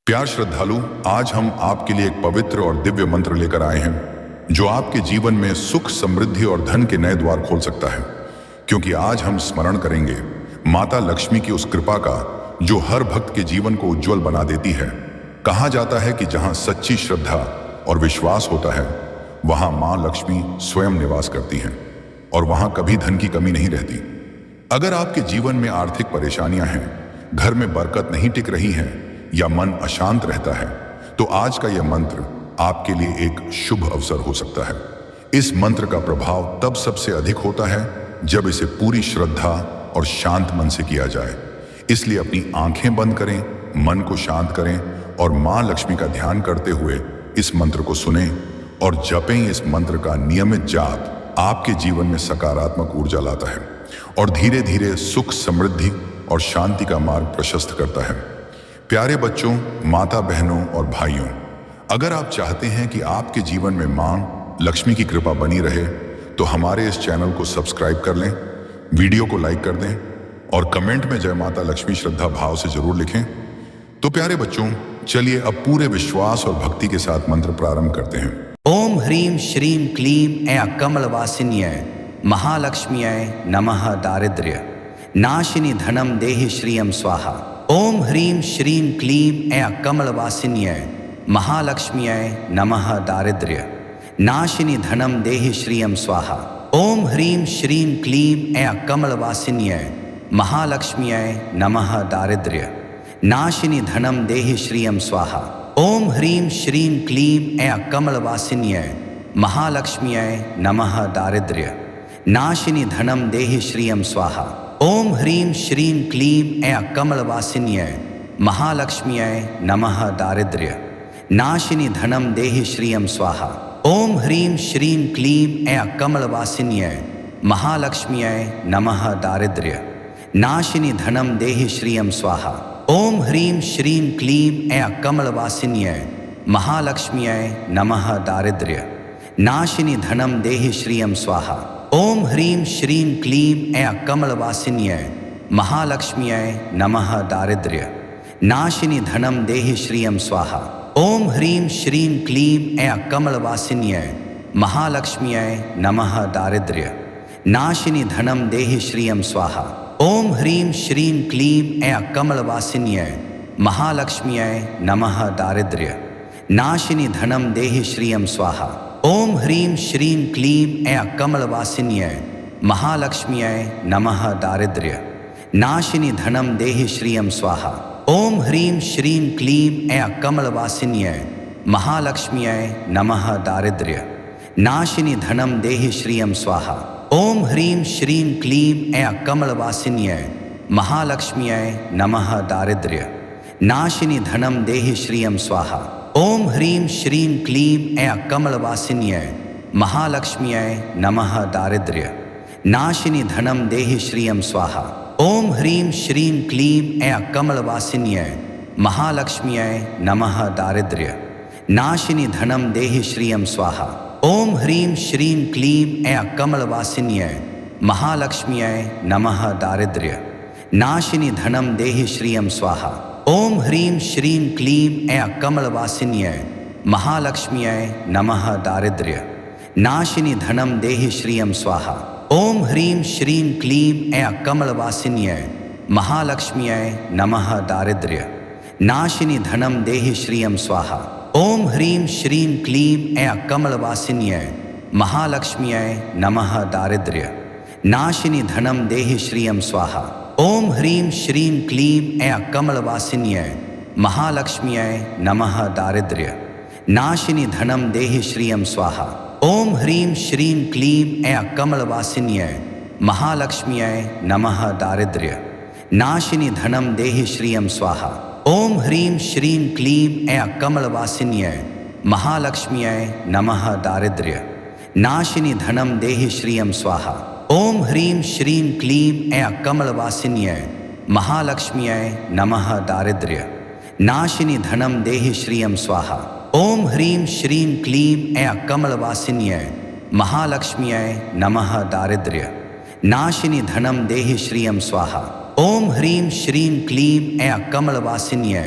प्यार श्रद्धालु, आज हम आपके लिए एक पवित्र और दिव्य मंत्र लेकर आए हैं जो आपके जीवन में सुख, समृद्धि और धन के नए द्वार खोल सकता है। क्योंकि आज हम स्मरण करेंगे माता लक्ष्मी की उस कृपा का जो हर भक्त के जीवन को उज्जवल बना देती है। कहा जाता है कि जहां सच्ची श्रद्धा और विश्वास होता है वहां मां लक्ष्मी स्वयं निवास करती हैं और वहां कभी धन की कमी नहीं रहती। अगर आपके जीवन में आर्थिक परेशानियां हैं, घर में बरकत नहीं टिक रही है या मन अशांत रहता है, तो आज का यह मंत्र आपके लिए एक शुभ अवसर हो सकता है। इस मंत्र का प्रभाव तब सबसे अधिक होता है जब इसे पूरी श्रद्धा और शांत मन से किया जाए। इसलिए अपनी आंखें बंद करें, मन को शांत करें और मां लक्ष्मी का ध्यान करते हुए इस मंत्र को सुनें और जपें। इस मंत्र का नियमित जाप आपके जीवन में सकारात्मक ऊर्जा लाता है और धीरे धीरे सुख, समृद्धि और शांति का मार्ग प्रशस्त करता है। प्यारे बच्चों, माता बहनों और भाइयों, अगर आप चाहते हैं कि आपके जीवन में मां लक्ष्मी की कृपा बनी रहे तो हमारे इस चैनल को सब्सक्राइब कर लें, वीडियो को लाइक कर दें और कमेंट में जय माता लक्ष्मी श्रद्धा भाव से जरूर लिखें। तो प्यारे बच्चों, चलिए अब पूरे विश्वास और भक्ति के साथ मंत्र प्रारंभ करते हैं। ओम ह्रीं श्रीं क्लीं ऐं कमलवासिन्यै महालक्ष्म्यै नमः। दारिद्र्य नाशिनी धनम देहि श्रियं स्वाहा। ओम ह्रीं श्रीं क्लीं ऐं कमलवासिन्यै महालक्ष्म्यै नमः। दारिद्र्य नाशिनी धनम देहि श्रियं स्वाहा। ओम ह्रीं श्रीं क्लीं ऐं कमलवासिन्यै महालक्ष्म्यै नमः। दारिद्र्य नाशिनी धनम देहि श्रियं स्वाहा। ओम ह्रीं श्रीं क्लीं ऐं कमलवासिन्यै महालक्ष्म्यै नमः। दारिद्र्य नाशिनी धनम देहि श्रियं स्वाहा। ओम ह्रीं श्रीं क्लीं ऐं कमलवासिन्यै महालक्ष्म्यै नमः। दारिद्र्य नाशिनी धनम देहि श्रियं स्वाहा। ओम ह्रीं श्रीं क्लीं ऐं कमलवासिन्यै महालक्ष्म्यै नमः। दारिद्र्य नाशिनी धनम देहि श्रियं स्वाहा। ओम ह्रीं श्रीं क्लीं ऐं कमलवासिन्यै महालक्ष्म्यै नमः। दारिद्र्य नाशिनी धनम देहि श्रियं स्वाहा। ओम ह्रीं श्रीं क्लीं ऐं कमलवासिन्यै महालक्ष्म्यै नमः। दारिद्र्य नाशिनी धनम देहि श्रियं स्वाहा। ओम ह्रीं श्रीं क्लीं ऐं कमलवासिन्यै महालक्ष्म्यै नमः। दारिद्र्य नाशिनी धनम देहि श्रियं स्वाहा। ओम ह्रीं श्रीं क्लीं ऐं कमलवासिन्यै महालक्ष्म्यै नमः। दारिद्र्य नाशिनी धनम देहि श्रियं स्वाहा। ओम ह्रीं श्रीं क्लीं ऐं कमलवासिन्यै महालक्ष्म्यै नमः। दारिद्र्य नाशिनी धनम देहि श्रियं स्वाहा। ओम ह्रीं श्रीं क्लीं ऐं कमलवासिन्यै महालक्ष्म्यै नमः। दारिद्र्य नाशिनी धनम देहि श्रियं स्वाहा। ओम ह्रीं श्रीं क्लीं ऐं कमलवासिन्यै महालक्ष्म्यै नमः। दारिद्र्य नाशिनी धनम देहि श्रियं स्वाहा। ओम ह्रीं श्रीं क्लीं ऐं कमलवासिन्यै महालक्ष्म्यै नमः। दारिद्र्य नाशिनी धनम देहि श्रियं स्वाहा। ओम ह्रीं श्रीं क्लीं ऐं कमलवासिन्यै महालक्ष्म्यै नमः। दारिद्र्य नाशिनी धनम देहि श्रियं स्वाहा। ओम ह्रीं श्रीं क्लीं ऐं कमलवासिन्यै महालक्ष्म्यै नमः। दारिद्र्य नाशिनी धनम देहि श्रियं स्वाहा। ओम ह्रीं श्रीं क्लीं ऐं कमलवासिन्यै महालक्ष्म्यै नमः। दारिद्र्य नाशिनी धनम देहि श्रियं स्वाहा। ओम ह्रीं श्रीं क्लीं ऐं कमलवासिन्यै महालक्ष्म्यै नमः। दारिद्र्य नाशिनी धनम देहि श्रियं स्वाहा। ओम ह्रीं श्रीं क्लीं ऐं कमलवासिन्यै महालक्ष्म्यै नमः। दारिद्र्य नाशिनी धनम देहि श्रियं स्वाहा। ओम ह्रीं श्रीं क्लीं ऐं कमलवासिन्यै महालक्ष्म्यै नमः। दारिद्र्य नाशिनी धनम देहि श्रियं स्वाहा। ओम ह्रीं श्रीं क्लीं ऐं कमलवासिन्यै महालक्ष्म्यै नमः। दारिद्र्य नाशिनी धनम देहि श्रियं स्वाहा। ओम ह्रीं श्रीं क्लीं ऐं कमलवासिन्यै महालक्ष्म्यै नमः। दारिद्र्य नाशिनी धनम देहि श्रियं स्वाहा। ओम ह्रीं श्रीं क्लीं ऐं कमलवासिन्यै महालक्ष्म्यै नमः। दारिद्र्य नाशिनी धनम देहि श्रियं स्वाहा। ओम ह्रीं श्रीं क्लीं ऐं कमलवासिन्यै महालक्ष्म्यै नमः। दारिद्र्य नाशिनी धनम देहि श्रियं स्वाहा। ओम ह्रीं श्रीं क्लीं ऐं कमलवासिन्यै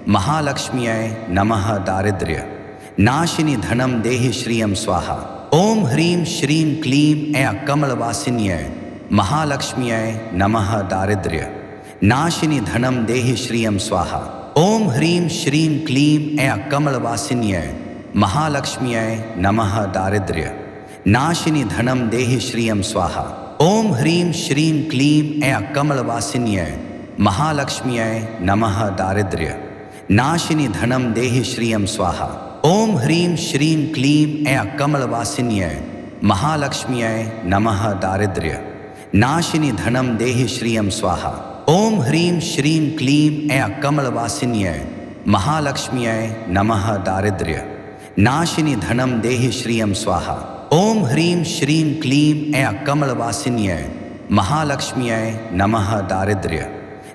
महालक्ष्म्यै नमः दारिद्र्य नाशिनी धनम देहि श्रियं स्वाहा। ओम ह्रीं श्रीं क्लीं ऐं कमलवासिन्यै महालक्ष्म्यै नमः दारिद्र्य नाशिनी धनम देहि श्रियं स्वाहा। ओम ह्रीं श्रीं क्लीं ऐं कमलवासिन्यै महालक्ष्म्यै नमः दारिद्र्य नाशिनी धनम देहि श्रियं स्वाहा। ओम ह्रीं श्रीं क्लीं ऐं कमलवासिन्यै महालक्ष्म्यै नमः दारिद्र्य नाशिनी धनम देहि श्रियं स्वाहा। ओम ह्रीं श्रीं क्लीं ऐं कमलवासिन्यै महालक्ष्म्यै नमः दारिद्र्य नाशिनी धनम देहि श्रियं स्वाहा। ओम ह्रीं श्रीं क्लीं ऐं कमलवासिन्यै महालक्ष्म्यै नमः दारिद्र्य नाशिनी धनम देहि श्रियं स्वाहा। ओम ह्रीं श्रीं क्लीं ऐं कमलवासिन्यै महालक्ष्म्यै नमः दारिद्र्य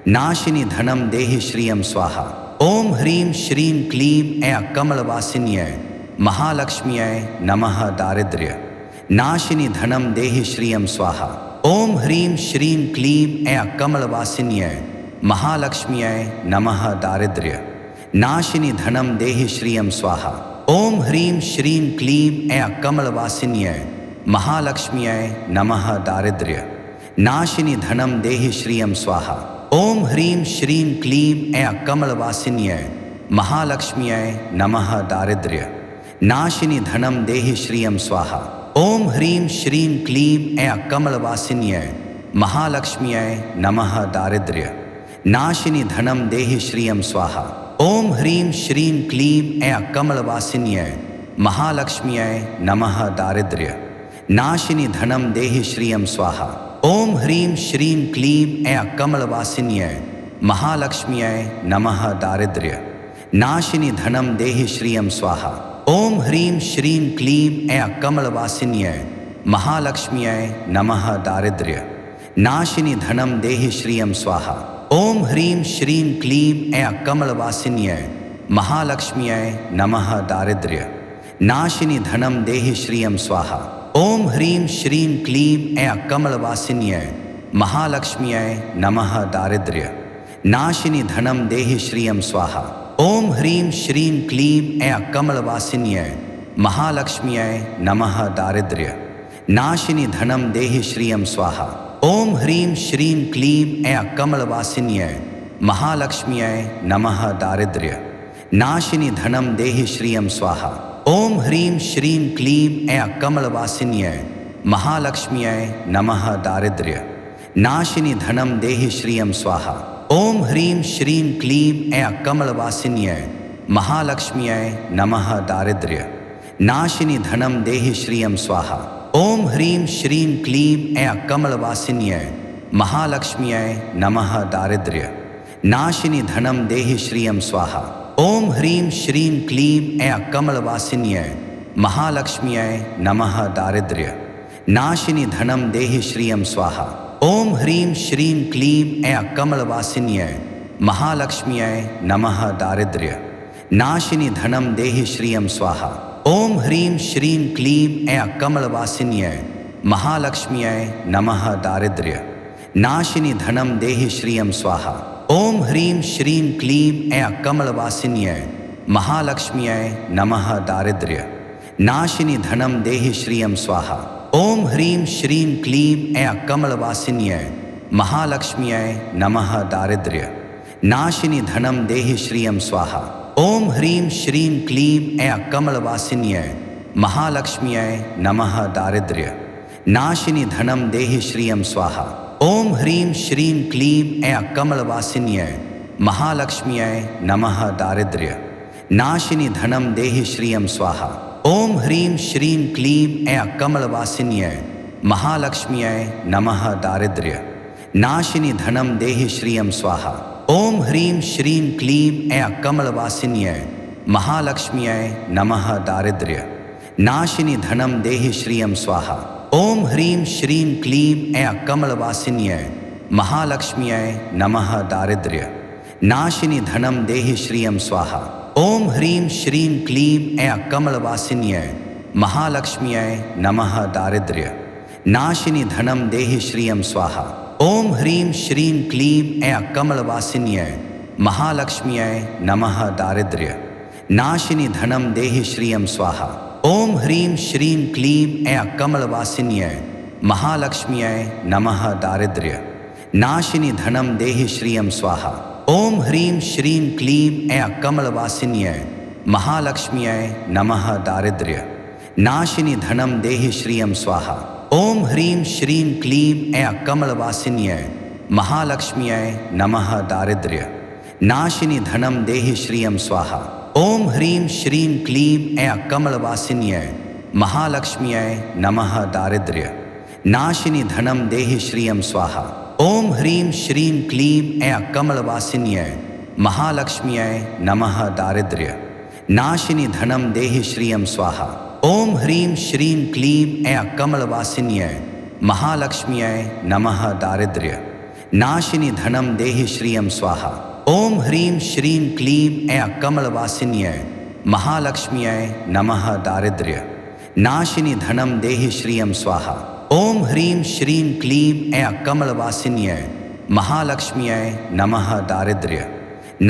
नाशिनी धनम देहि श्रियं स्वाहा। ओम ह्रीं श्रीं क्लीं ऐं कमलवासिन्यै महालक्ष्म्यै नमः दारिद्र्य नाशिनी धनम देहि श्रियं स्वाहा। ओम ह्रीं श्रीं क्लीं ऐं कमलवासिन्यै महालक्ष्म्यै नमः दारिद्र्य नाशिनी धनम देहि श्रियं स्वाहा। ओम ह्रीं श्रीं क्लीं ऐं कमलवासिन्यै महालक्ष्म्यै नमः दारिद्र्य नाशिनी धनम देहि श्रियं स्वाहा। ओम ह्रीं श्रीं क्लीं ऐं कमलवासिन्यै महालक्ष्म्यै नमः दारिद्र्य नाशिनी धनम देहि श्रियं स्वाहा। ओम ह्रीं श्रीं क्लीं ऐं कमलवासिन्यै महालक्ष्म्यै नमः दारिद्र्य नाशिनी धनम देहि श्रियं स्वाहा। ओम ह्रीं श्रीं क्लीं ऐं कमलवासिन्यै महालक्ष्म्यै नमः दारिद्र्य नाशिनी धनम देहि श्रियं स्वाहा। ओम ह्रीं श्रीं क्लीं ऐं कमलवासिन्यै महालक्ष्म्यै नमः दारिद्र्य नाशिनी धनम देहि श्रियं स्वाहा। ओम ह्रीं श्रीं क्लीं ऐं कमलवासिन्यै महालक्ष्म्यै नमः दारिद्र्य नाशिनी धनम देहि श्रियं स्वाहा। ओम ह्रीं श्रीं क्लीं ऐं कमलवासिन्यै महालक्ष्म्यै नमः दारिद्र्य नाशिनी धनम देहि श्रियं स्वाहा। ओम ह्रीं श्रीं क्लीं ऐं कमलवासिन्यै महालक्ष्म्यै नमः दारिद्र्य नाशिनी धनम देहि श्रियं स्वाहा। ओम ह्रीं श्रीं क्लीं ऐं कमलवासिन्यै महालक्ष्म्यै नमः दारिद्र्य नाशिनी धनम देहि श्रियं स्वाहा। ओम ह्रीं श्रीं क्लीं ऐं कमलवासिन्यै महालक्ष्म्यै नमः दारिद्र्य नाशिनी धनम देहि श्रियं स्वाहा। ओम ह्रीं श्रीं क्लीं ऐं कमलवासिन्यै महालक्ष्म्यै नमः दारिद्र्य नाशिनी धनम देहि श्रियं स्वाहा। ओम ह्रीं श्रीं क्लीं ऐं कमलवासिन्यै महालक्ष्म्यै नमः दारिद्र्य नाशिनी धनम देहि श्रियं स्वाहा। ओम ह्रीं श्रीं क्लीं ऐं कमलवासिन्यै महालक्ष्म्यै नमः दारिद्र्य नाशिनी धनम देहि श्रियं स्वाहा। ओम ह्रीं श्रीं क्लीं ऐं कमलवासिन्यै महालक्ष्म्यै नमः दारिद्र्य नाशिनी धनम देहि श्रियं स्वाहा। ओम ह्रीं श्रीं क्लीं ऐं कमलवासिन्यै महालक्ष्म्यै नमः दारिद्र्य नाशिनी धनम देहि श्रियं स्वाहा। ओम ह्रीं श्रीं क्लीं ऐं कमलवासिन्यै महालक्ष्म्यै नमः दारिद्र्य नाशिनी धनम देहि श्रियं स्वाहा। ओम ह्रीं श्रीं क्लीं ऐं कमलवासिन्यै महालक्ष्म्यै नमः दारिद्र्य नाशिनी धनम देहि श्रियं स्वाहा। ओम ह्रीं श्रीं क्लीं ऐं कमलवासिन्यै महालक्ष्म्यै नमः दारिद्र्य नाशिनी धनम देहि श्रियं स्वाहा। ओम ह्रीं श्रीं क्लीं ऐं कमलवासिन्यै महालक्ष्म्यै नमः दारिद्र्य नाशिनी धनम देहि श्रियं स्वाहा। ओम ह्रीं श्रीं क्लीं ऐं कमलवासिन्यै महालक्ष्म्यै नमः दारिद्र्य नाशिनी धनम देहि श्रियं स्वाहा। ओम ह्रीं श्रीं क्लीं ऐं कमलवासिन्यै महालक्ष्म्यै नमः दारिद्र्य नाशिनी धनम देहि श्रियं स्वाहा। ओम ह्रीं श्रीं क्लीं ऐं कमलवासिन्यै महालक्ष्म्यै नमः दारिद्र्य नाशिनी धनम देहि श्रियं स्वाहा। ओम ह्रीं श्रीं क्लीं ऐं कमलवासिन्यै महालक्ष्म्यै नमः दारिद्र्य नाशिनी धनम देहि श्रियं स्वाहा। ओम ह्रीं श्रीं क्लीं ऐं कमलवासिन्यै महालक्ष्म्यै नमः दारिद्र्य नाशिनी धनम देहि श्रियं स्वाहा। ओम ह्रीं श्रीं क्लीं ऐं कमलवासिन्यै महालक्ष्म्यै नमः दारिद्र्य नाशिनी धनम देहि श्रियं स्वाहा। ओम ह्रीं श्रीं क्लीं ऐं कमलवासिन्यै महालक्ष्म्यै नमः दारिद्र्य नाशिनी धनम देहि श्रियं स्वाहा। ओम ह्रीं श्रीं क्लीं ऐं कमलवासिन्यै महालक्ष्म्यै नमः दारिद्र्य नाशिनी धनम देहि श्रियं स्वाहा। ओम ह्रीं श्रीं क्लीं ऐं कमलवासिन्यै महालक्ष्म्यै नमः दारिद्र्य नाशिनी धनम देहि श्रियं स्वाहा। ओम ह्रीं श्रीं क्लीं ऐं कमलवासिन्यै महालक्ष्म्यै नमः दारिद्र्य नाशिनी धनम देहि श्रियं स्वाहा। ओम ह्रीं श्रीं क्लीं ऐं कमलवासिन्यै महालक्ष्म्यै नमः दारिद्र्य नाशिनी धनम देहि श्रियं स्वाहा। ओम ह्रीं श्रीं क्लीं ऐं कमलवासिन्यै महालक्ष्म्यै नमः दारिद्र्य नाशिनी धनम देहि श्रियं स्वाहा। ओम ह्रीं श्रीं क्लीं ऐं कमलवासिन्यै महालक्ष्म्यै नमः दारिद्र्य नाशिनी धनम देहि श्रियं स्वाहा। ओम ह्रीं श्रीं क्लीं ऐं कमलवासिन्यै महालक्ष्म्यै नमः दारिद्र्य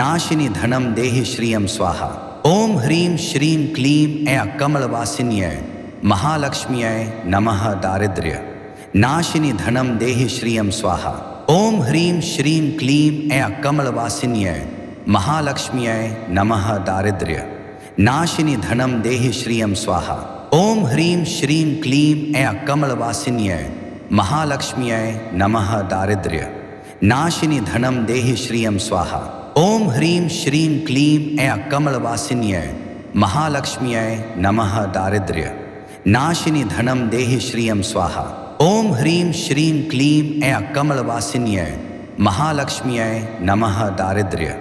नाशिनी धनम देहि श्रियं स्वाहा। ओम ह्रीं श्रीं क्लीं ऐं कमलवासिन्यै महालक्ष्म्यै नमः दारिद्र्य नाशिनी धनम देहि श्रियं स्वाहा। ओम ह्रीं श्रीं क्लीं ऐं कमलवासिन्यै महालक्ष्म्यै नमः दारिद्र्य नाशिनी धनम देहि श्रियं स्वाहा। ओम ह्रीं श्रीं क्लीं ऐं कमलवासिन्यै महालक्ष्म्यै नमः दारिद्र्य नाशिनी धनम देहि श्रियं स्वाहा। ओम ह्रीं श्रीं क्लीं ऐं कमलवासिन्यै महालक्ष्म्यै नमः दारिद्र्य नाशिनी धनम देहि श्रियं स्वाहा। ओम ह्रीं श्रीं क्लीं ऐं कमलवासिन्यै महालक्ष्म्यै नमः दारिद्र्य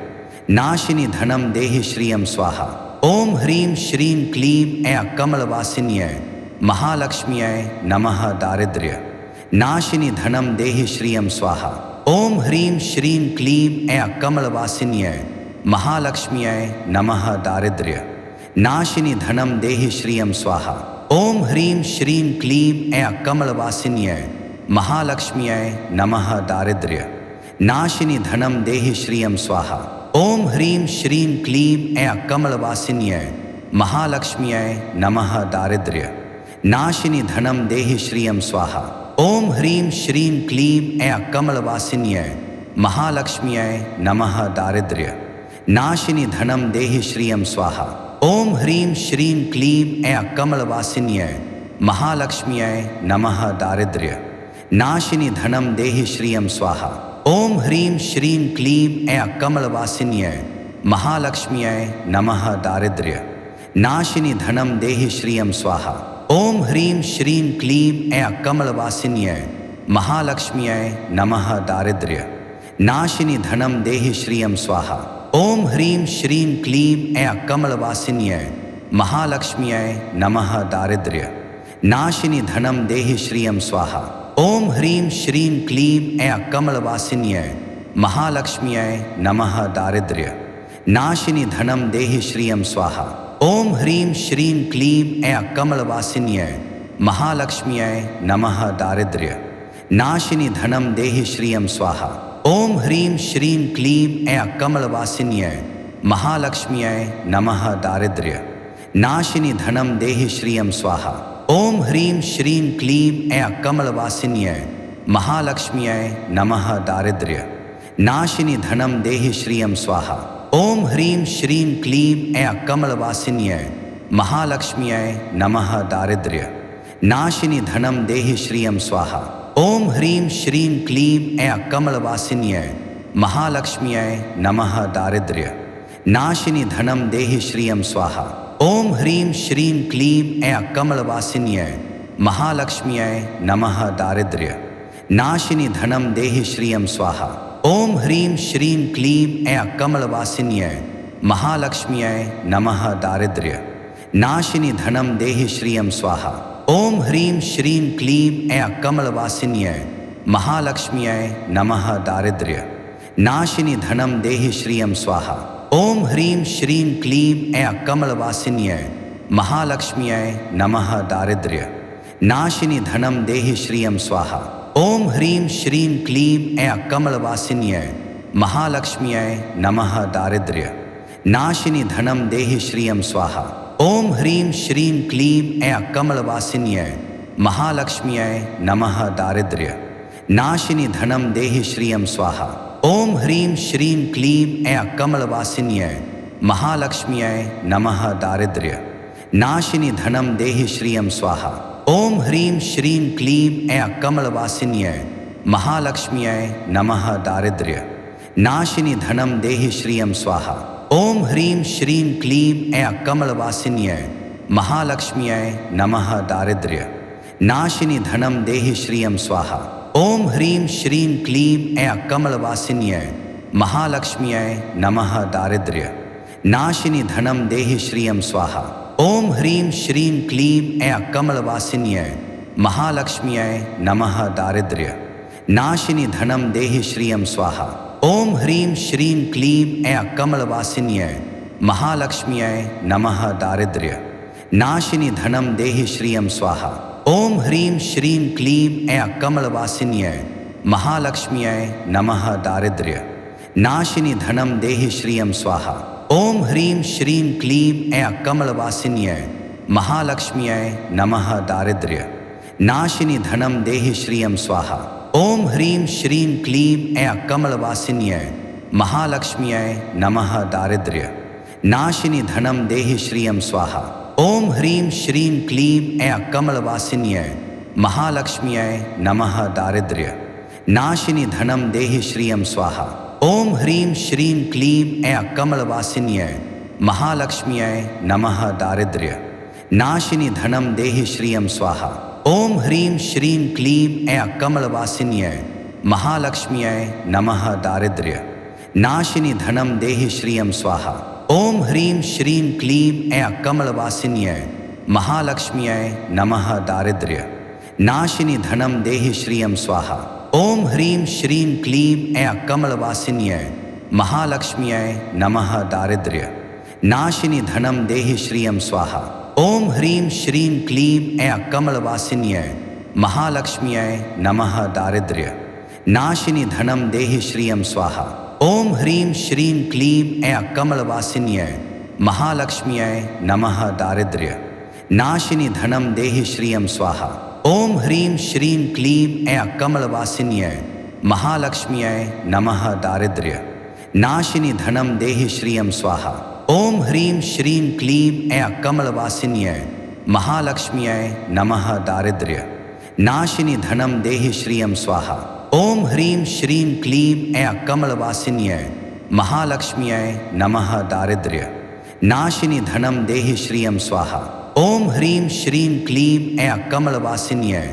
नाशिनी धनम देहि श्रियं स्वाहा। ओम ह्रीं श्रीं क्लीं ऐं कमलवासिन्यै महालक्ष्म्यै नमः दारिद्र्य नाशिनी धनम देहि श्रियं स्वाहा। ओम ह्रीं श्रीं क्लीं ऐं कमलवासिन्यै महालक्ष्म्यै नमः दारिद्र्य नाशिनी धनम देहि श्रियं स्वाहा। ओम ह्रीं श्रीं क्लीं ऐं कमलवासिन्यै महालक्ष्म्यै नमः दारिद्र्य नाशिनी धनम देहि श्रियं स्वाहा। ओम ह्रीं श्रीं क्लीं ऐं कमलवासिन्यै महालक्ष्म्यै नमः दारिद्र्य नाशिनी धनम देहि श्रियं स्वाहा। ओम ह्रीं श्रीं क्लीं ऐं कमलवासिन्यै महालक्ष्म्यै नमः दारिद्र्य नाशिनी धनम देहि श्रियं स्वाहा। ओम ह्रीं श्रीं क्लीं ऐं कमलवासिन्यै महालक्ष्म्यै नमः दारिद्र्य नाशिनी धनम देहि श्रियं स्वाहा। ओम ह्रीं श्रीं क्लीं ऐं कमलवासिन्यै महालक्ष्म्यै नमः दारिद्र्य नाशिनी धनम देहि श्रियं स्वाहा। ओम ह्रीं श्रीं क्लीं ऐं कमलवासिन्यै महालक्ष्म्यै नमः दारिद्र्य नाशिनी धनम देहि श्रियं स्वाहा। ओम ह्रीं श्रीं क्लीं ऐं कमलवासिन्यै महालक्ष्म्यै नमः दारिद्र्य नाशिनी धनम देहि श्रियं स्वाहा। ओम ह्रीं श्रीं क्लीं ऐं कमलवासिन्यै महालक्ष्म्यै नमः दारिद्र्य नाशिनी धनम देहि श्रियं स्वाहा। ओम ह्रीं श्रीं क्लीं ऐं कमलवासिन्यै महालक्ष्म्यै नमः दारिद्र्य नाशिनी धनम देहि श्रियं स्वाहा। ओम ह्रीं श्रीं क्लीं ऐं कमलवासिन्यै महालक्ष्म्यै नमः दारिद्र्य नाशिनी धनम देहि श्रियं स्वाहा। ओम ह्रीं श्रीं क्लीं ऐं कमलवासिन्यै महालक्ष्म्यै नमः दारिद्र्य नाशिनी धनम देहि श्रियं स्वाहा। ओम ह्रीं श्रीं क्लीं ऐं कमलवासिन्यै महालक्ष्म्यै नमः दारिद्र्य नाशिनी धनम देहि श्रियं स्वाहा। ओम ह्रीं श्रीं क्लीं ऐं कमलवासिन्यै महालक्ष्म्यै नमः दारिद्र्य नाशिनी धनम देहि श्रियं स्वाहा। ओम ह्रीं श्रीं क्लीं ऐं कमलवासिन्यै महालक्ष्म्यै नमः दारिद्र्य नाशिनी धनम देहि श्रियं स्वाहा। ओम ह्रीं श्रीं क्लीं ऐं कमलवासिन्यै महालक्ष्म्यै नमः दारिद्र्य नाशिनी धनम देहि श्रियं स्वाहा। ओम ह्रीं श्रीं क्लीं ऐं कमलवासिन्यै महालक्ष्म्यै नमः दारिद्र्य नाशिनी धनम देहि श्रियं स्वाहा। ओम ह्रीं श्रीं क्लीं ऐं कमलवासिन्यै महालक्ष्म्यै नमः दारिद्र्य नाशिनी धनम देहि श्रियं स्वाहा। ओम ह्रीं श्रीं क्लीं ऐं कमलवासिन्यै महालक्ष्म्यै नमः दारिद्र्य नाशिनी धनम देहि श्रियं स्वाहा। ओम ह्रीं श्रीं क्लीं ऐं कमलवासिन्यै महालक्ष्म्यै नमः दारिद्र्य नाशिनी धनम देहि श्रियं स्वाहा। ओम ह्रीं श्रीं क्लीं ऐं कमलवासिन्यै महालक्ष्म्यै नमः दारिद्र्य नाशिनी धनम देहि श्रियं स्वाहा। ओम ह्रीं श्रीं क्लीं ऐं कमलवासिन्यै महालक्ष्म्यै नमः दारिद्र्य नाशिनी धनम देहि श्रियं स्वाहा। ओम ह्रीं श्रीं क्लीं ऐं कमलवासिन्यै महालक्ष्म्यै नमः दारिद्र्य नाशिनी धनम देहि श्रियं स्वाहा। ओम ह्रीं श्रीं क्लीं ऐं कमलवासिन्यै महालक्ष्म्यै नमः दारिद्र्य नाशिनी धनम देहि श्रियं स्वाहा। ओम ह्रीं श्रीं क्लीं ऐं कमलवासिन्यै महालक्ष्म्यै नमः दारिद्र्य नाशिनी धनम देहि श्रियं स्वाहा। ओम ह्रीं श्रीं क्लीं ऐं कमलवासिन्यै महालक्ष्म्यै नमः दारिद्र्य नाशिनी धनम देहि श्रियं स्वाहा। ओम ह्रीं श्रीं क्लीं ऐं कमलवासिन्यै महालक्ष्म्यै नमः दारिद्र्य नाशिनी धनम देहि श्रियं स्वाहा। ओम ह्रीं श्रीं क्लीं ऐं कमलवासिन्यै महालक्ष्म्यै नमः दारिद्र्य नाशिनी धनम देहि श्रियं स्वाहा। ओम ह्रीं श्रीं क्लीं ऐं कमलवासिन्यै महालक्ष्म्यै नमः दारिद्र्य नाशिनी धनम देहि श्रियं स्वाहा। ओम ह्रीं श्रीं क्लीं ऐं कमलवासिन्यै महालक्ष्म्यै नमः दारिद्र्य नाशिनी धनम देहि श्रियं स्वाहा। ओम ह्रीं श्रीं क्लीं ऐं कमलवासिन्यै महालक्ष्म्यै नमः दारिद्र्य नाशिनी धनम देहि श्रियं स्वाहा। ओम ह्रीं श्रीं क्लीं ऐं कमलवासिन्यै महालक्ष्म्यै नमः दारिद्र्य नाशिनी धनम देहि श्रियं स्वाहा। ओम ह्रीं श्रीं क्लीं ऐं कमलवासिन्यै महालक्ष्म्यै नमः दारिद्र्य नाशिनी धनम देहि श्रियं स्वाहा। ओम ह्रीं श्रीं क्लीं ऐं कमलवासिन्यै महालक्ष्म्यै नमः दारिद्र्य नाशिनी धनम देहि श्रियं स्वाहा। ओम ह्रीं श्रीं क्लीं ऐं कमलवासिन्यै महालक्ष्म्यै नमः दारिद्र्य नाशिनी धनम देहि श्रियं स्वाहा। ओम ह्रीं श्रीं क्लीं ऐं कमलवासिन्यै महालक्ष्म्यै नमः दारिद्र्य नाशिनी धनम देहि श्रियं स्वाहा। ओम ह्रीं श्रीं क्लीं ऐं कमलवासिन्यै महालक्ष्म्यै नमः दारिद्र्य नाशिनी धनम देहि श्रियं स्वाहा। ओम ह्रीं श्रीं क्लीं ऐं कमलवासिन्यै महालक्ष्म्यै नमः दारिद्र्य नाशिनी धनम देहि श्रियं स्वाहा। ओम ह्रीं श्रीं क्लीं ऐं कमलवासिन्यै महालक्ष्म्यै नमः दारिद्र्य नाशिनी धनम देहि श्रियं स्वाहा। ओम ह्रीं श्रीं क्लीं ऐं कमलवासिन्यै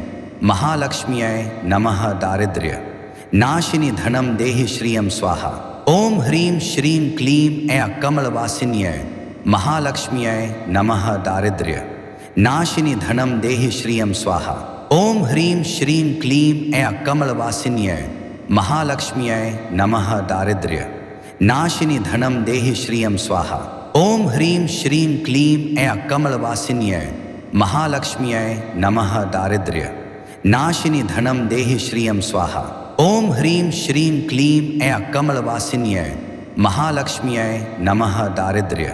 महालक्ष्म्यै नमः दारिद्र्य नाशिनी धनम देहि श्रियं स्वाहा। ओम ह्रीं श्रीं क्लीं ऐं कमलवासिन्यै महालक्ष्म्यै नमः दारिद्र्य नाशिनी धनम देहि श्रियं स्वाहा। ओम ह्रीं श्रीं क्लीं ऐं कमलवासिन्यै महालक्ष्म्यै नमः दारिद्र्य नाशिनी धनम देहि श्रियं स्वाहा। ओम ह्रीं श्रीं क्लीं ऐं कमलवासिन्यै महालक्ष्म्यै नमः दारिद्र्य नाशिनी धनम देहि श्रियं स्वाहा। ओम ह्रीं श्रीं क्लीं ऐं कमलवासिन्यै महालक्ष्म्यै नमः दारिद्र्य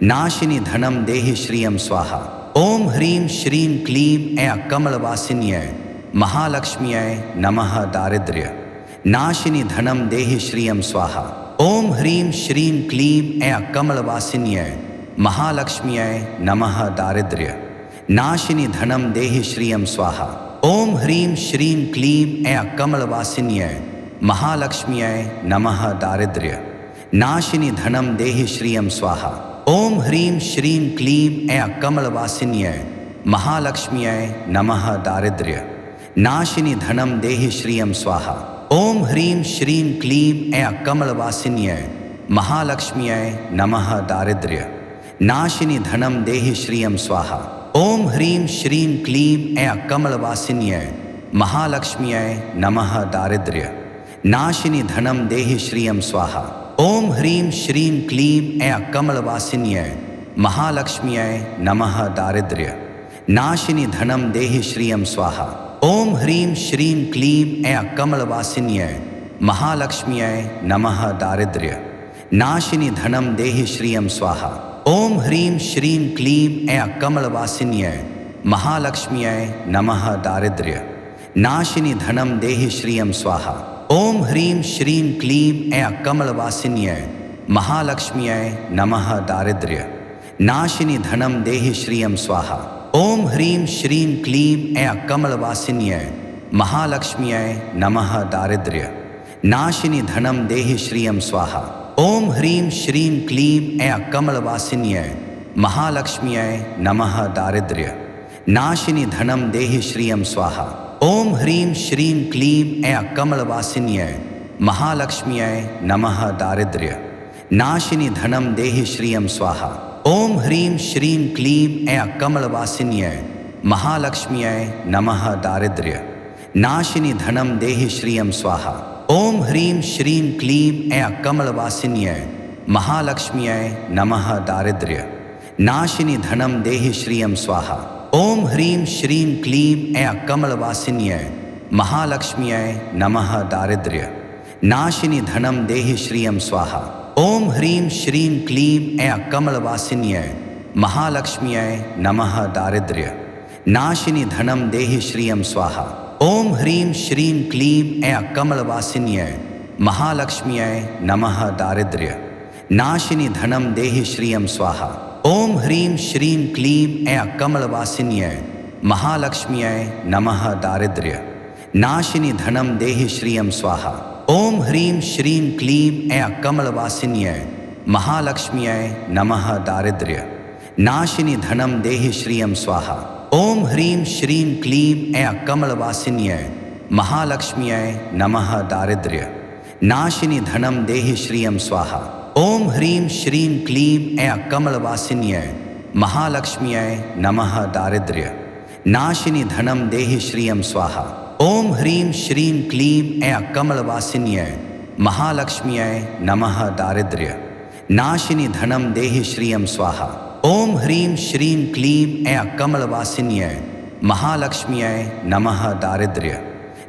नाशिनी धनम देहि श्रियं स्वाहा। ओम ह्रीं श्रीं क्लीं ऐं कमलवासिन्यै महालक्ष्म्यै नमः दारिद्र्य नाशिनी धनम देहि श्रियं स्वाहा। ओम ह्रीं श्रीं क्लीं ऐं कमलवासिन्यै महालक्ष्म्यै नमः दारिद्र्य नाशिनी धनम देहि श्रियं स्वाहा। ओम ह्रीं श्रीं क्लीं ऐं कमलवासिन्यै महालक्ष्म्यै नमः दारिद्र्य नाशिनी धनम देहि श्रियं स्वाहा। ओम ह्रीं श्रीं क्लीं ऐं कमलवासिन्यै महालक्ष्म्यै नमः दारिद्र्य नाशिनी धनम देहि श्रियं स्वाहा। ओम ह्रीं श्रीं क्लीं ऐं कमलवासिन्यै महालक्ष्म्यै नमः दारिद्र्य नाशिनी धनम देहि श्रियं स्वाहा। ओम ह्रीं श्रीं क्लीं ऐं कमलवासिन्यै महालक्ष्म्यै नमः दारिद्र्य नाशिनी धनम देहि श्रियं स्वाहा। ओम ह्रीं श्रीं क्लीं ऐं कमलवासिन्यै महालक्ष्म्यै नमः दारिद्र्य नाशिनी धनम देहि श्रियं स्वाहा। ओम ह्रीं श्रीं क्लीं ऐं कमलवासिन्यै महालक्ष्म्यै नमः दारिद्र्य नाशिनी धनम देहि श्रियं स्वाहा। ओम ह्रीं श्रीं क्लीं ऐं कमलवासिन्यै महालक्ष्म्यै नमः दारिद्र्य नाशिनी धनम देहि श्रियं स्वाहा। ओम ह्रीं श्रीं क्लीं ऐं कमलवासिन्यै महालक्ष्म्यै नमः दारिद्र्य नाशिनी धनम देहि श्रियं स्वाहा। ओम ह्रीं श्रीं क्लीं ऐं कमलवासिन्यै महालक्ष्म्यै नमः दारिद्र्य नाशिनी धनम देहि श्रियं स्वाहा। ओम ह्रीं श्रीं क्लीं ऐं कमलवासिन्यै महालक्ष्म्यै नमः दारिद्र्य नाशिनी धनम देहि श्रियं स्वाहा। ओम ह्रीं श्रीं क्लीं ऐं कमलवासिन्यै महालक्ष्म्यै नमः दारिद्र्य नाशिनी धनम देहि श्रियं स्वाहा। ओम ह्रीं श्रीं क्लीं ऐं कमलवासिन्यै महालक्ष्म्यै नमः दारिद्र्य नाशिनी धनम देहि श्रियं स्वाहा। ओम ह्रीं श्रीं क्लीं ऐं कमलवासिन्यै महालक्ष्म्यै नमः दारिद्र्य नाशिनी धनम देहि श्रियं स्वाहा। ओम ह्रीं श्रीं क्लीं ऐं कमलवासिन्यै महालक्ष्म्यै नमः दारिद्र्य नाशिनी धनम देहि श्रियं स्वाहा। ओम ह्रीं श्रीं क्लीं ऐं कमलवासिन्यै महालक्ष्म्यै नमः दारिद्र्य नाशिनी धनम देहि श्रियं स्वाहा। ओम ह्रीं श्रीं क्लीं ऐं कमलवासिन्यै महालक्ष्म्यै नमः दारिद्र्य नाशिनी धनम देहि श्रियं स्वाहा। ओम ह्रीं श्रीं क्लीं ऐं कमलवासिन्यै महालक्ष्म्यै नमः दारिद्र्य नाशिनी धनम देहि श्रियं स्वाहा। ओम ह्रीं श्रीं क्लीं ऐं कमलवासिन्यै महालक्ष्म्यै नमः दारिद्र्य नाशिनी धनम देहि श्रियं स्वाहा। ओम ह्रीं श्रीं क्लीं ऐं कमलवासिन्यै महालक्ष्म्यै नमः दारिद्र्य नाशिनी धनम देहि श्रियं स्वाहा। ओम ह्रीं श्रीं क्लीं ऐं कमलवासिन्यै महालक्ष्म्यै नमः दारिद्र्य नाशिनी धनम देहि श्रियं स्वाहा। ओम ह्रीं श्रीं क्लीं ऐं कमलवासिन्यै महालक्ष्म्यै नमः दारिद्र्य नाशिनी धनम देहि श्रियं स्वाहा। ओम ह्रीं श्रीं क्लीं ऐं कमलवासिन्यै महालक्ष्म्यै नमः दारिद्र्य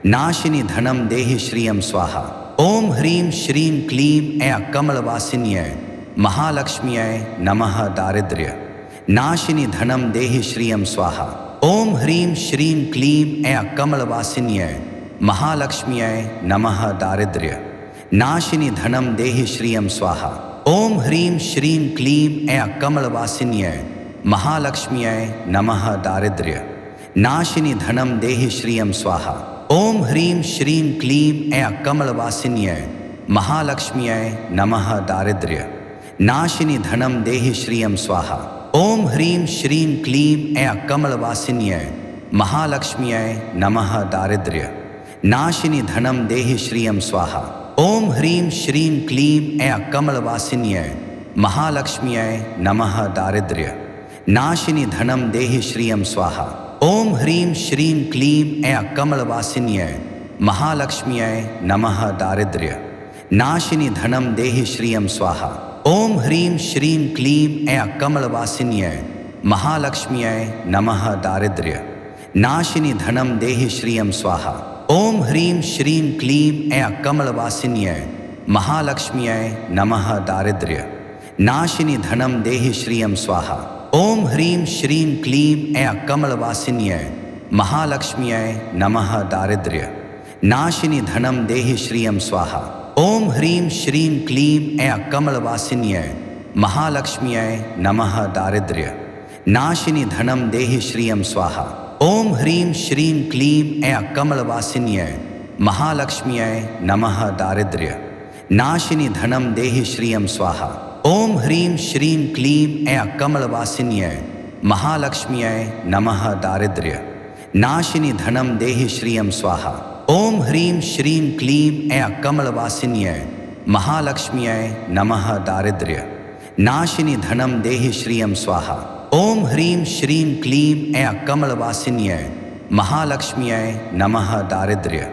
नाशिनी धनम देहि श्रियं स्वाहा। ओम ह्रीं श्रीं क्लीं ऐं कमलवासिन्यै महालक्ष्म्यै नमः दारिद्र्य नाशिनी धनम देहि श्रियं स्वाहा। ओम ह्रीं श्रीं क्लीं ऐं कमलवासिन्यै महालक्ष्म्यै नमः दारिद्र्य नाशिनी धनम देहि श्रियं स्वाहा। ओम ह्रीं श्रीं क्लीं ऐं कमलवासिन्यै महालक्ष्म्यै नमः दारिद्र्य नाशिनी धनम देहि श्रियं स्वाहा। ओम ह्रीं श्रीं क्लीं ऐं कमलवासिन्यै महालक्ष्म्यै नमः दारिद्र्य नाशिनी धनम देहि श्रियं स्वाहा। ओम ह्रीं श्रीं क्लीं ऐं कमलवासिन्यै महालक्ष्म्यै नमः दारिद्र्य नाशिनी धनम देहि श्रियं स्वाहा। ओम ह्रीं श्रीं क्लीं ऐं कमलवासिन्यै महालक्ष्म्यै नमः दारिद्र्य नाशिनी धनम देहि श्रियं स्वाहा। ओम ह्रीं श्रीं क्लीं ऐं कमलवासिन्यै महालक्ष्म्यै नमः दारिद्र्य नाशिनी धनम देहि श्रियं स्वाहा। ओम ह्रीं श्रीं क्लीं ऐं कमलवासिन्यै महालक्ष्म्यै नमः दारिद्र्य नाशिनी धनम देहि श्रियं स्वाहा। ओम ह्रीं श्रीं क्लीं ऐं कमलवासिन्यै महालक्ष्म्यै नमः दारिद्र्य नाशिनी धनम देहि श्रियं स्वाहा। ओम ह्रीं श्रीं क्लीं ऐं कमलवासिन्यै महालक्ष्म्यै नमः दारिद्र्य नाशिनी धनम देहि श्रियं स्वाहा। ओम ह्रीं श्रीं क्लीं ऐं कमलवासिन्यै महालक्ष्म्यै नमः दारिद्र्य नाशिनी धनम देहि श्रियं स्वाहा। ओम ह्रीं श्रीं क्लीं ऐं कमलवासिन्यै महालक्ष्म्यै नमः दारिद्र्य नाशिनी धनम देहि श्रियं स्वाहा। ओम ह्रीं श्रीं क्लीं ऐं कमलवासिन्यै महालक्ष्म्यै नमः दारिद्र्य नाशिनी धनम देहि श्रियं स्वाहा। ओम ह्रीं श्रीं क्लीं ऐं कमलवासिन्यै महालक्ष्म्यै नमः दारिद्र्य नाशिनी धनम देहि श्रियं स्वाहा। ओम ह्रीं श्रीं क्लीं ऐं कमलवासिन्यै महालक्ष्म्यै नमः दारिद्र्य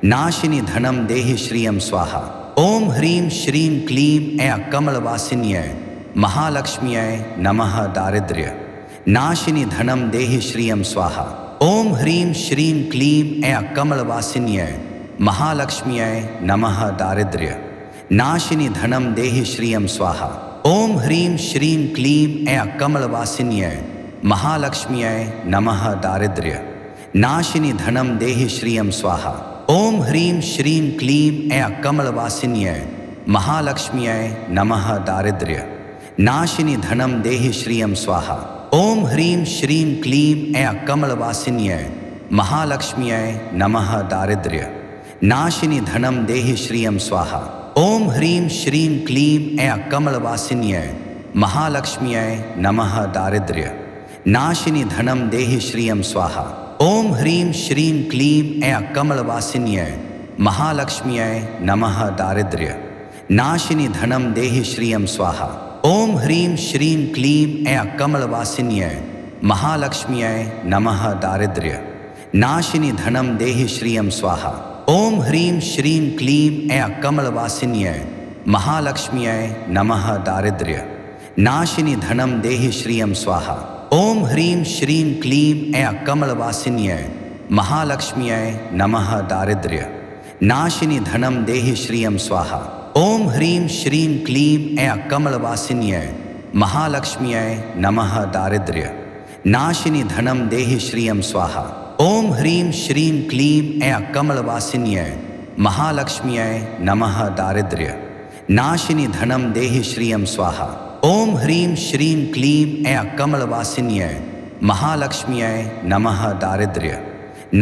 नाशिनी धनम देहि श्रियं स्वाहा। ओम ह्रीं श्रीं क्लीं ऐं कमलवासिन्यै महालक्ष्म्यै नमः दारिद्र्य नाशिनी धनम देहि श्रियं स्वाहा। ओम ह्रीं श्रीं क्लीं ऐं कमलवासिन्यै महालक्ष्म्यै नमः दारिद्र्य नाशिनी धनम देहि श्रियं स्वाहा। ओम ह्रीं श्रीं क्लीं ऐं कमलवासिन्यै महालक्ष्म्यै नमः दारिद्र्य नाशिनी धनम देहि श्रियं स्वाहा। ओम ह्रीं श्रीं क्लीं ऐं कमलवासिन्यै महालक्ष्म्यै नमः दारिद्र्य नाशिनी धनम देहि श्रियं स्वाहा। ओम ह्रीं श्रीं क्लीं ऐं कमलवासिन्यै महालक्ष्म्यै नमः दारिद्र्य नाशिनी धनम देहि श्रियं स्वाहा। ओम ह्रीं श्रीं क्लीं ऐं कमलवासिन्यै महालक्ष्म्यै नमः दारिद्र्य नाशिनी धनम देहि श्रियं स्वाहा। ओम ह्रीं श्रीं क्लीं ऐं कमलवासिन्यै महालक्ष्म्यै नमः दारिद्र्य नाशिनी धनम देहि श्रियं स्वाहा। ओम ह्रीं श्रीं क्लीं ऐं कमलवासिन्यै महालक्ष्म्यै नमः दारिद्र्य नाशिनी धनम देहि श्रियं स्वाहा। ओम ह्रीं श्रीं क्लीं ऐं कमलवासिन्यै महालक्ष्म्यै नमः दारिद्र्य नाशिनी धनम देहि श्रियं स्वाहा। ओम ह्रीं श्रीं क्लीं ऐं कमलवासिन्यै महालक्ष्म्यै नमः दारिद्र्य नाशिनी धनम देहि श्रियं स्वाहा। ओम ह्रीं श्रीं क्लीं ऐं कमलवासिन्यै महालक्ष्म्यै नमः दारिद्र्य नाशिनी धनम देहि श्रियं स्वाहा। ओम ह्रीं श्रीं क्लीं ऐं कमलवासिन्यै महालक्ष्म्यै नमः दारिद्र्य नाशिनी धनम देहि श्रियं स्वाहा। ओम ह्रीं श्रीं क्लीं ऐं कमलवासिन्यै महालक्ष्म्यै नमः दारिद्र्य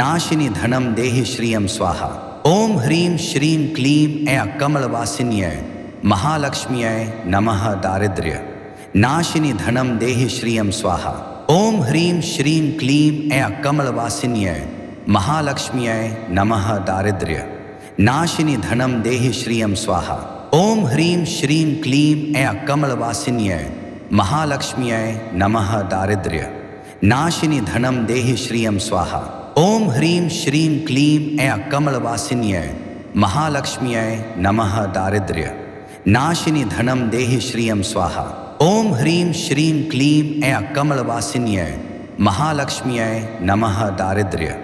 नाशिनी धनम देहि श्रियं स्वाहा। ओम ह्रीं श्रीं क्लीं ऐं कमलवासिन्यै महालक्ष्म्यै नमः दारिद्र्य नाशिनी धनम देहि श्रियं स्वाहा। ओम ह्रीं श्रीं क्लीं ऐं कमलवासिन्यै महालक्ष्म्यै नमः दारिद्र्य नाशिनी धनम देहि श्रियं स्वाहा। ओम ह्रीं श्रीं क्लीं ऐं कमलवासिन्यै महालक्ष्म्यै नमः दारिद्र्य नाशिनी धनम देहि श्रियं स्वाहा। ओम ह्रीं श्रीं क्लीं ऐं कमलवासिन्यै महालक्ष्म्यै नमः दारिद्र्य नाशिनी धनम देहि श्रियं स्वाहा। ओम ह्रीं श्रीं क्लीं ऐं कमलवासिन्यै महालक्ष्म्यै नमः दारिद्र्य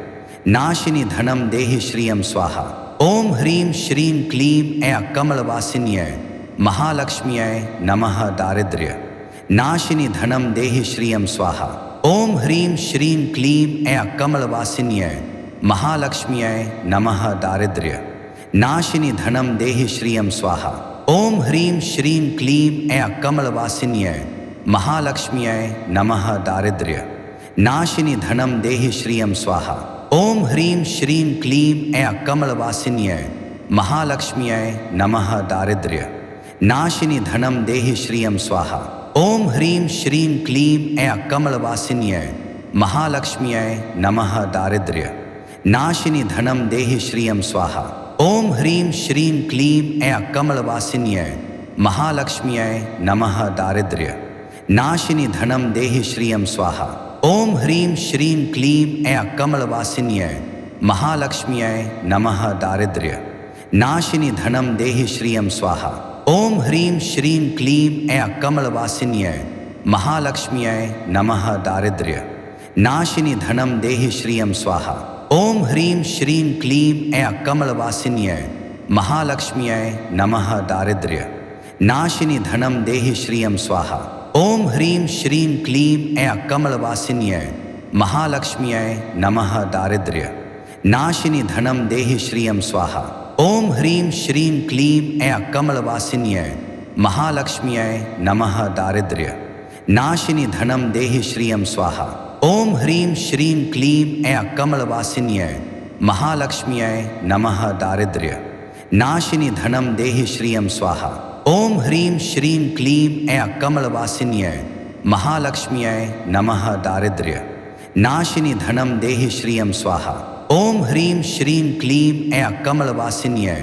नाशिनी धनम देहि श्रियं स्वाहा। ओम ह्रीं श्रीं क्लीं ऐं कमलवासिन्यै महालक्ष्म्यै नमः दारिद्र्य नाशिनी धनम देहि श्रियं स्वाहा। ओम ह्रीं श्रीं क्लीं ऐं कमलवासिन्यै महालक्ष्म्यै नमः दारिद्र्य नाशिनी धनम देहि श्रियं स्वाहा। ओम ह्रीं श्रीं क्लीं ऐं कमलवासिन्यै महालक्ष्म्यै नमः दारिद्र्य नाशिनी धनम देहि श्रियं स्वाहा। ओम ह्रीं श्रीं क्लीं ऐं कमलवासिन्यै महालक्ष्म्यै नमः दारिद्र्य नाशिनी धनम देहि श्रियं स्वाहा। ओम ह्रीं श्रीं क्लीं ऐं कमलवासिन्यै महालक्ष्म्यै नमः दारिद्र्य नाशिनी धनम देहि श्रियं स्वाहा। ओम ह्रीं श्रीं क्लीं ऐं कमलवासिन्यै महालक्ष्म्यै नमः दारिद्र्य नाशिनी धनम देहि श्रियं स्वाहा। ओम ह्रीं श्रीं क्लीं ऐं कमलवासिन्यै महालक्ष्म्यै नमः दारिद्र्य नाशिनी धनम देहि श्रियं स्वाहा। ओम ह्रीं श्रीं क्लीं ऐं कमलवासिन्यै महालक्ष्म्यै नमः दारिद्र्य नाशिनी धनम देहि श्रियं स्वाहा। ओम ह्रीं श्रीं क्लीं ऐं कमलवासिन्यै महालक्ष्म्यै नमः दारिद्र्य नाशिनी धनम देहि श्रियं स्वाहा। ओम ह्रीं श्रीं क्लीं ऐं कमलवासिन्यै महालक्ष्म्यै नमः दारिद्र्य नाशिनी धनम देहि श्रियं स्वाहा। ओम ह्रीं श्रीं क्लीं ऐं कमलवासिन्यै महालक्ष्म्यै नमः दारिद्र्य नाशिनी धनम देहि श्रियं स्वाहा। ओम ह्रीं श्रीं क्लीं ऐं कमलवासिन्यै महालक्ष्म्यै नमः दारिद्र्य नाशिनी धनम देहि श्रियं स्वाहा। ओम ह्रीं श्रीं क्लीं ऐं कमलवासिन्यै महालक्ष्म्यै नमः दारिद्र्य नाशिनी धनम देहि श्रियं स्वाहा। ओम ह्रीं श्रीं क्लीं ऐं कमलवासिन्यै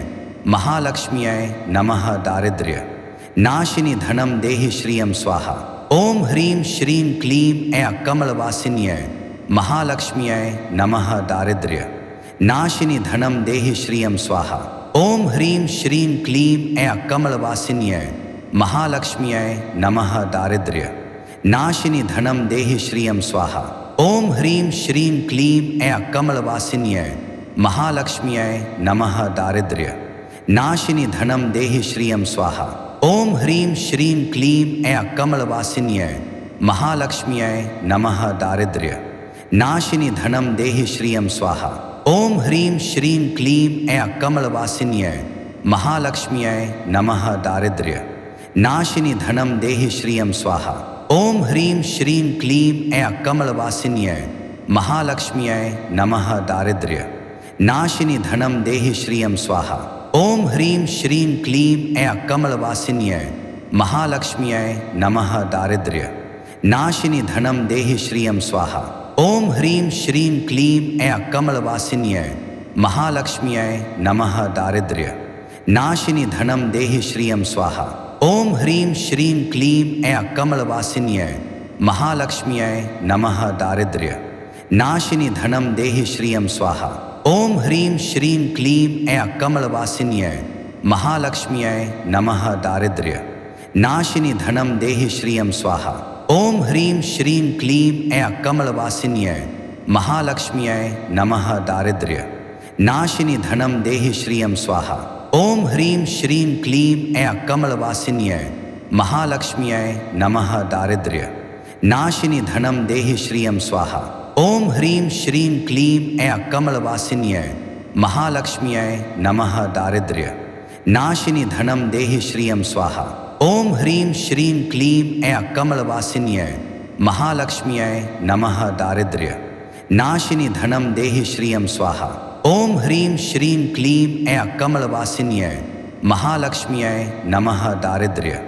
महालक्ष्म्यै नमः दारिद्र्य नाशिनी धनम देहि श्रियं स्वाहा। ओम ह्रीं श्रीं क्लीं ऐं कमलवासिन्यै महालक्ष्म्यै नमः दारिद्र्य नाशिनी धनम देहि श्रियं स्वाहा। ओम ह्रीं श्रीं क्लीं ऐं कमलवासिन्यै महालक्ष्म्यै नमः दारिद्र्य नाशिनी धनम देहि श्रियं स्वाहा। ओम ह्रीं श्रीं क्लीं ऐं कमलवासिन्यै महालक्ष्म्यै नमः दारिद्र्य नाशिनी धनम देहि श्रियं स्वाहा। ओम ह्रीं श्रीं क्लीं ऐं कमलवासिन्यै महालक्ष्म्यै नमः दारिद्र्य नाशिनी धनम देहि श्रियं स्वाहा। ओम ह्रीं श्रीं क्लीं ऐं कमलवासिन्यै महालक्ष्म्यै नमः दारिद्र्य नाशिनी धनम देहि श्रियं स्वाहा। ओम ह्रीं श्रीं क्लीं ऐं कमलवासिन्यै महालक्ष्म्यै नमः दारिद्र्य नाशिनी धनम देहि श्रियं स्वाहा। ओम ह्रीं श्रीं क्लीं ऐं कमलवासिन्यै महालक्ष्म्यै नमः दारिद्र्य नाशिनी धनम देहि श्रियं स्वाहा। ओम ह्रीं श्रीं क्लीं ऐं कमलवासिन्यै महालक्ष्म्यै नमः दारिद्र्य नाशिनी धनम देहि श्रियं स्वाहा। ओम ह्रीं श्रीं क्लीं ऐं कमलवासिन्यै महालक्ष्म्यै नमः दारिद्र्य नाशिनी धनम देहि श्रियं स्वाहा। ओम ह्रीं श्रीं क्लीं ऐं कमलवासिन्यै महालक्ष्म्यै नमः दारिद्र्य नाशिनी धनम देहि श्रियं स्वाहा। ओम ह्रीं श्रीं क्लीं ऐं कमलवासिन्यै महालक्ष्म्यै नमः दारिद्र्य नाशिनी धनम देहि श्रियं स्वाहा। ओम ह्रीं श्रीं क्लीं ऐं कमलवासिन्यै महालक्ष्म्यै नमः दारिद्र्य नाशिनी धनम देहि श्रियं स्वाहा। ओम ह्रीं श्रीं क्लीं ऐं कमलवासिन्यै महालक्ष्म्यै नमः दारिद्र्य नाशिनी धनम देहि श्रियं स्वाहा। ओम ह्रीं श्रीं क्लीं ऐं कमलवासिन्यै महालक्ष्म्यै नमः दारिद्र्य नाशिनी धनम देहि श्रियं स्वाहा। ओम ह्रीं श्रीं क्लीं ऐं कमलवासिन्यै महालक्ष्म्यै नमः दारिद्र्य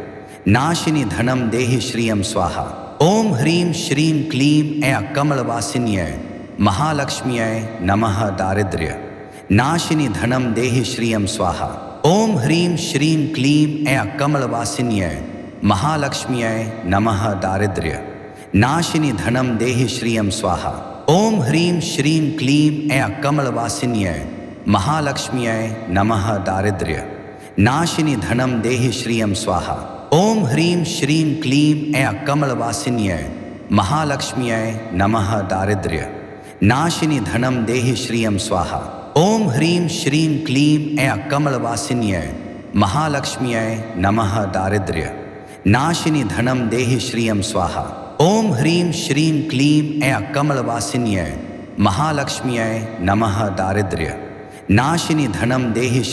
नाशिनी धनम देहि श्रियं स्वाहा। ओम ह्रीं श्रीं क्लीं ऐं कमलवासिन्यै महालक्ष्म्यै नमः दारिद्र्य नाशिनी धनम देहि श्रियं स्वाहा। ओम ह्रीं श्रीं क्लीं ऐं कमलवासिन्यै महालक्ष्म्यै नमः दारिद्र्य नाशिनी धनम देहि श्रियं स्वाहा। ओम ह्रीं श्रीं क्लीं ऐं कमलवासिन्यै महालक्ष्म्यै नमः दारिद्र्य नाशिनी धनम देहि श्रियं स्वाहा। ओम ह्रीं श्रीं क्लीं ऐं कमलवासिन्यै महालक्ष्म्यै नमः दारिद्र्य नाशिनी धनम देहि श्रियं स्वाहा। ओम ह्रीं श्रीं क्लीं ऐं कमलवासिन्यै महालक्ष्म्यै नमः दारिद्र्य नाशिनी धनम देहि श्रियं स्वाहा। ओम ह्रीं श्रीं क्लीं ऐं कमलवासिन्यै महालक्ष्म्यै नमः दारिद्र्य नाशिनी धनम देहि